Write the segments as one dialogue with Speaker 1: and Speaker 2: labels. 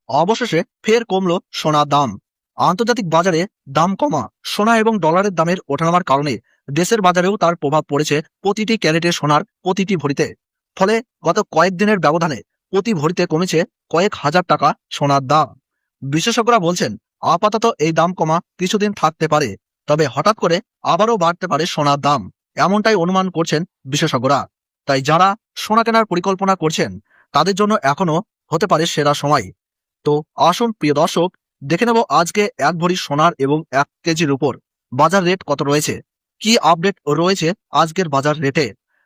Speaker 1: অবশেষে ফের কমলো সোনার দাম। আন্তর্জাতিক বাজারে দাম কমা সোনা এবং ডলারের দামের ওঠানামার কারণে দেশের বাজারেও তার প্রভাব পড়েছে প্রতিটি ক্যারেটের সোনার প্রতিটি ভরিতে। ফলে গত কয়েকদিনের ব্যবধানে প্রতি ভরিতে কমেছে কয়েক হাজার টাকা সোনার দাম। বিশেষজ্ঞরা বলছেন, আপাতত এই দাম কমা কিছুদিন থাকতে পারে, তবে হঠাৎ করে আবারও বাড়তে পারে সোনার দাম, এমনটাই অনুমান করছেন বিশেষজ্ঞরা। তাই যারা সোনা কেনার পরিকল্পনা করছেন তাদের জন্য এখনো হতে পারে সেরা সময়। তো আসুন প্রিয় দর্শক, দেখে নেব আজকে এক ভরি সোনার এবং 1 কেজির উপর বাজার রেট কত রয়েছে, কি আপডেট রয়েছে আজকের বাজার রেটে।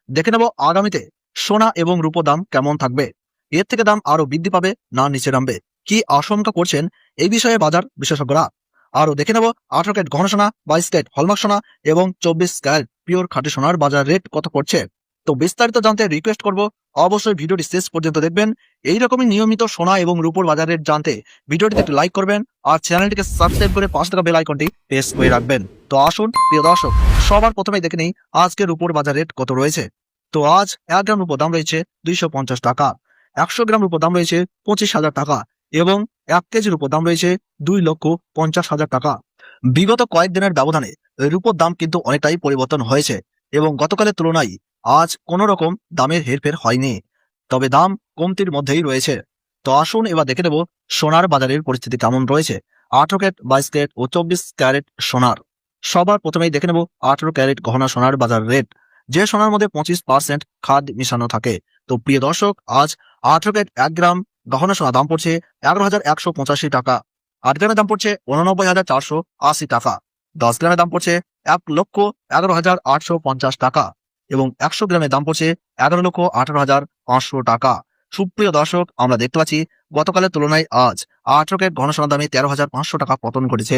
Speaker 1: দেখে নেব আগামীতে সোনা এবং রূপো দাম কেমন থাকবে, এর থেকে দাম আরো বৃদ্ধি পাবে না নিচে নামবে, কি আশঙ্কা করছেন এই বিষয়ে বাজার বিশেষজ্ঞরা। আরো দেখে নেব 18 ক্যারেট গহনা সোনা, 22 ক্যারেট হলমার্ক সোনা এবং 24 ক্যারেট পিওর খাঁটি সোনার বাজার রেট কত করছে। তো বিস্তারিত জানতে রিকোয়েস্ট করব অবশ্যই ভিডিওটি শেষ পর্যন্ত দেখবেন। এইরকমই নিয়মিত সোনা এবং রূপোর বাজার রেট জানতে ভিডিওটিতে একটু লাইক করবেন আর চ্যানেলটিকে সাবস্ক্রাইব করে পাশে থাকা বেল আইকনটি প্রেস করে রাখবেন। তো আসুন প্রিয় দর্শক, সবার প্রথমেই দেখে নেই আজকের রূপোর বাজার রেট কত রয়েছে। তো আজ 1 গ্রাম রূপোর দাম রয়েছে 250 টাকা, 100 গ্রাম রূপোর দাম রয়েছে 25,000 টাকা এবং 1 কেজির রূপোর দাম রয়েছে 2,50,000 টাকা। বিগত কয়েকদিনের ব্যবধানে রূপোর দাম কিন্তু অনেকটাই পরিবর্তন হয়েছে এবং গতকালের তুলনায় আজ কোনো রকম দামের হেরফের হয়নি, তবে দাম কমতির মধ্যেই রয়েছে। তো আসুন এবার দেখে নেব সোনার বাজারের পরিস্থিতি কেমন রয়েছে। 18 ক্যারেট, 22 ক্যারেট ও 24 ক্যারেট সোনার। সবার প্রথমেই দেখে নেব 18 ক্যারেট গহনা সোনার বাজার রেট, যে সোনার মধ্যে 25% খাদ মিশানো থাকে। তো প্রিয় দর্শক, আজ 18 ক্যারেট 1 গ্রাম গহনা সোনার দাম পড়ছে 11,185 টাকা, 8 গ্রামের দাম পড়ছে 89,480 টাকা, 10 গ্রামের দাম পড়ছে 1,11,850 টাকা এবং 100 গ্রামের দাম পড়ছে 11,18,500 টাকা। সুপ্রিয় দর্শক, আমরা দেখতে পাচ্ছি গতকালের তুলনায় আজ 18 ক্যারেট ঘন সোনার দামে 13,500 টাকা পতন ঘটেছে।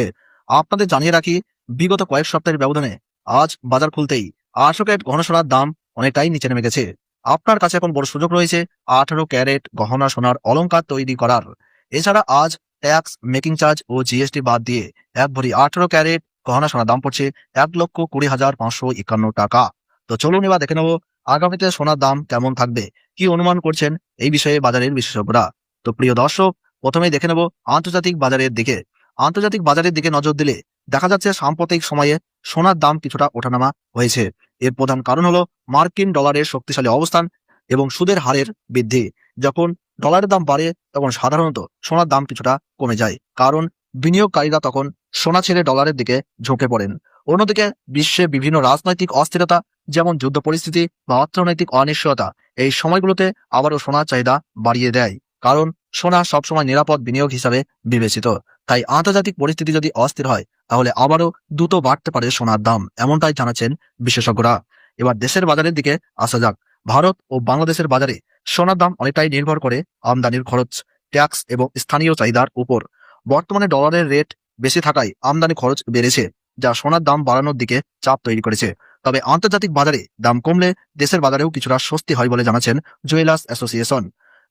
Speaker 1: আপনাদের জানিয়ে রাখি, বিগত কয়েক সপ্তাহের ব্যবধানে আজ বাজার খুলতেই 18 ক্যারেট ঘন সোনার দাম অনেকটাই নিচে নেমে গেছে। আপনার কাছে এখন বড় সুযোগ রয়েছে 18 ক্যারেট গহনা সোনার অলংকার তৈরি করার। এছাড়া আজ ট্যাক্স, মেকিং চার্জ ও জিএসটি বাদ দিয়ে এক ভরি 18 ক্যারেট গহনা সোনার দাম পড়ছে 1,20,551 টাকা। তো চলুন এবার দেখে নেব আগামীতে সোনার দাম কেমন থাকবে, কি অনুমান করছেন এই বিষয়ে বাজারের বিশেষজ্ঞরা। তো প্রিয় দর্শক, প্রথমেই দেখে নেব আন্তর্জাতিক বাজারের দিকে। আন্তর্জাতিক বাজারের দিকে নজর দিলে দেখা যাচ্ছে সাম্প্রতিক সময়ে সোনার দাম কিছুটা ওঠানামা হয়েছে। এর প্রধান কারণ হলো মার্কিন ডলারের শক্তিশালী অবস্থান এবং সুদের হারের বৃদ্ধি। যখন ডলারের দাম বাড়ে তখন সাধারণত সোনার দাম কিছুটা কমে যায়, কারণ বিনিয়োগকারীরা তখন সোনা ছেড়ে ডলারের দিকে ঝুঁকে পড়েন। অন্যদিকে বিশ্বে বিভিন্ন রাজনৈতিক অস্থিরতা, যেমন যুদ্ধ পরিস্থিতি বা অর্থনৈতিক অনিশ্চয়তা, এই সময়গুলোতে আবারও সোনার চাহিদা বাড়িয়ে দেয়, কারণ সোনা সবসময় নিরাপদ বিনিয়োগ হিসাবে বিবেচিত। তাই আন্তর্জাতিক পরিস্থিতি যদি অস্থির হয় তাহলে আবারও দ্রুত বাড়তে পারে সোনার দাম, এমনটাই জানাচ্ছেন বিশেষজ্ঞরা। এবার দেশের বাজারের দিকে আসা যাক। ভারত ও বাংলাদেশের বাজারে সোনার দাম অনেকটাই নির্ভর করে আমদানির খরচ, ট্যাক্স এবং স্থানীয় চাহিদার উপর। বর্তমানে ডলারের রেট বেশি থাকায় আমদানি খরচ বেড়েছে, যা সোনার দাম বাড়ানোর দিকে চাপ তৈরি করেছে। তবে আন্তর্জাতিক বাজারে দাম কমলে দেশের বাজারেও কিছুটা স্বস্তি হয় বলে জানাচ্ছেন জুয়েলার্স অ্যাসোসিয়েশন।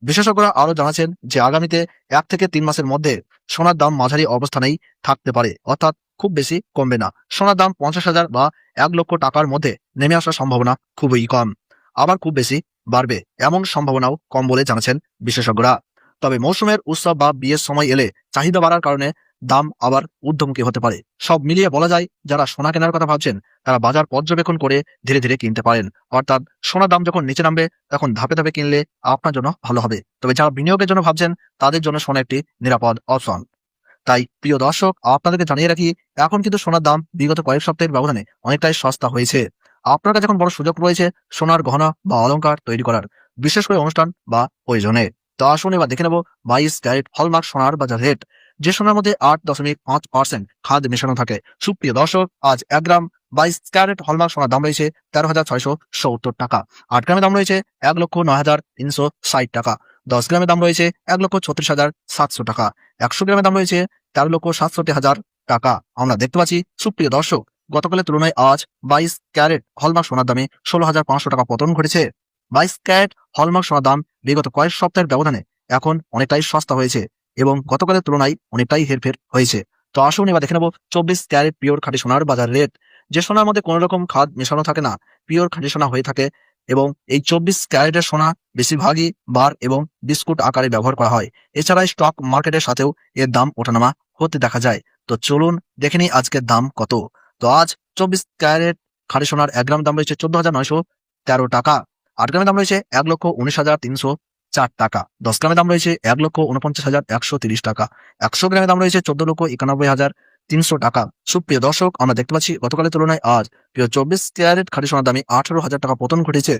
Speaker 1: বিশেষজ্ঞরা আরও জানাচ্ছেন যে আগামীতে 1 থেকে 3 মাসের মধ্যে সোনার দাম মাঝারি অবস্থানেই থাকতে পারে, অর্থাৎ খুব বেশি কমবে না। সোনার দাম 50,000 বা 1 লক্ষ টাকার মধ্যে নেমে আসার সম্ভাবনা খুবই কম, আবার খুব বেশি বাড়বে এমন সম্ভাবনাও কম বলে জানাচ্ছেন বিশেষজ্ঞরা। তবে মৌসুমের উৎসব বা বিয়ের সময় এলে চাহিদা বাড়ার কারণে দাম আবার ঊর্ধ্বমুখী হতে পারে। সব মিলিয়ে বলা যায়, যারা সোনা কেনার কথা ভাবছেন তারা বাজার পর্যবেক্ষণ করে ধীরে ধীরে কিনতে পারেন, অর্থাৎ সোনার দাম যখন নিচে নামবে তখন ধাপে ধাপে কিনলে আপনার জন্য ভালো হবে। তবে যারা বিনিয়োগের জন্য ভাবছেন তাদের জন্য সোনা একটি নিরাপদ অপশন। তাই প্রিয় দর্শক, আপনাদেরকে জানিয়ে রাখি, এখন কিন্তু সোনার দাম বিগত কয়েক সপ্তাহের ব্যবধানে অনেকটাই সস্তা হয়েছে। আপনার কাছে এখন বড় সুযোগ রয়েছে সোনার গহনা বা অলংকার তৈরি করার, বিশেষ করে অনুষ্ঠান বা প্রয়োজনে। তো আসুন এবার দেখে নেব 22 ক্যারেট হলমার্ক সোনার বাজার রেট, যে সোনার মধ্যে 8.5% খাদ মেশানো থাকে। সুপ্রিয় দর্শক, আজ 1 গ্রাম 22 ক্যারেট হলমার্ক সোনার দাম রয়েছে 13,670 টাকা, 8 গ্রামের দাম রয়েছে 1,09,360 টাকা, 10 গ্রামের দাম রয়েছে 1,36,700 টাকা, 100 গ্রামের দাম রয়েছে 13,67,000 টাকা। আমরা দেখতে পাচ্ছি সুপ্রিয় দর্শক, গতকালের তুলনায় আজ 22 ক্যারেট হলমার্ক সোনার দামে 16,500 টাকা পতন ঘটেছে। 22 ক্যারেট হলমার্ক সোনার দাম বিগত কয়েক সপ্তাহের ব্যবধানে এখন অনেকটাই সস্তা হয়েছে এবং গতকালের তুলনায় অনেকটাই হেরফের হয়েছে। তো আসুন এবার দেখে নেব 24 ক্যারেট পিওর খাঁটি সোনার বাজার রেট, যে সোনার মধ্যে কোনো রকম খাদ মেশানো থাকে না, পিওর খাঁটি সোনা হয়ে থাকে এবং এই 24 ক্যারেটের সোনা বেশিরভাগই বার এবং বিস্কুট আকারে ব্যবহার করা হয়। এছাড়া স্টক মার্কেটের সাথেও এর দাম ওঠানামা হতে দেখা যায়। তো চলুন দেখে নিই আজকের দাম কত। তো আজ 24 ক্যারেট খাঁটি সোনার 1 গ্রাম দাম রয়েছে 14,913 টাকা। 8 গ্রামের দাম রয়েছে 1,19,304 টাকা। 10 গ্রামের দাম রয়েছে 1,49,130 টাকা। 100 গ্রামের দাম রয়েছে 14,91,300 টাকা। সুপ্রিয় দর্শক, আমরা দেখতে পাচ্ছি গতকালের তুলনায় আজ পিওর 24 ক্যারেট খাঁটি সোনার দামে 18,000 টাকা পতন ঘটেছে।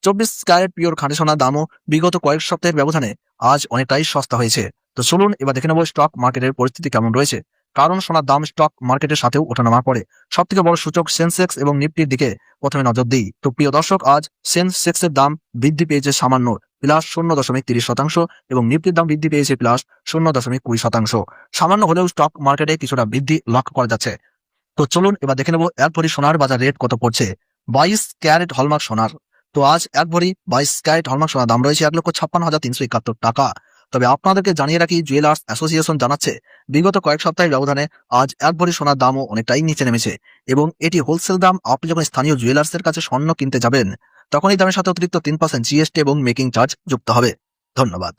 Speaker 1: 24 ক্যারেট পিওর খাঁটি সোনার দামও বিগত কয়েক সপ্তাহের ব্যবধানে আজ অনেকটাই সস্তা হয়েছে। তো চলুন এবার দেখে নেব স্টক মার্কেটের পরিস্থিতি কেমন রয়েছে। কারণ সোনার দাম স্টক মার্কেটের সাথেও ওঠানামা করে। সবথেকে বড় সূচক সেন্সেক্স এবং নিফটির দিকে প্রথমে নজর দিই। তো প্রিয় দর্শক, আজ সেন্সেক্সের দাম বৃদ্ধি পেয়েছে সামান্য +0.30% এবং নিফটির দাম বৃদ্ধি পেয়েছে +0.20%। সামান্য হলেও স্টক মার্কেটে কিছুটা বৃদ্ধি লক্ষ্য করা যাচ্ছে। তো চলুন এবার দেখে নেব এক ভরি সোনার বাজার রেট কত পড়ছে। 22 ক্যারেট হলমার্ক সোনার। তো আজ এক ভরি 22 ক্যারেট হলমার্ক সোনার দাম রয়েছে 1,56,371 টাকা। তবে আপনাদেরকে জানিয়ে রাখি, জুয়েলার্স অ্যাসোসিয়েশন জানাচ্ছে বিগত কয়েক সপ্তাহের ব্যবধানে আজ এক ভরি সোনার দামও অনেকটাই নিচে নেমেছে এবং এটি হোলসেল দাম। আপনি যখন স্থানীয় জুয়েলার্সের কাছে স্বর্ণ কিনতে যাবেন তখন এই দামের সাথে অতিরিক্ত 3% জিএসটি এবং মেকিং চার্জ যুক্ত হবে। ধন্যবাদ।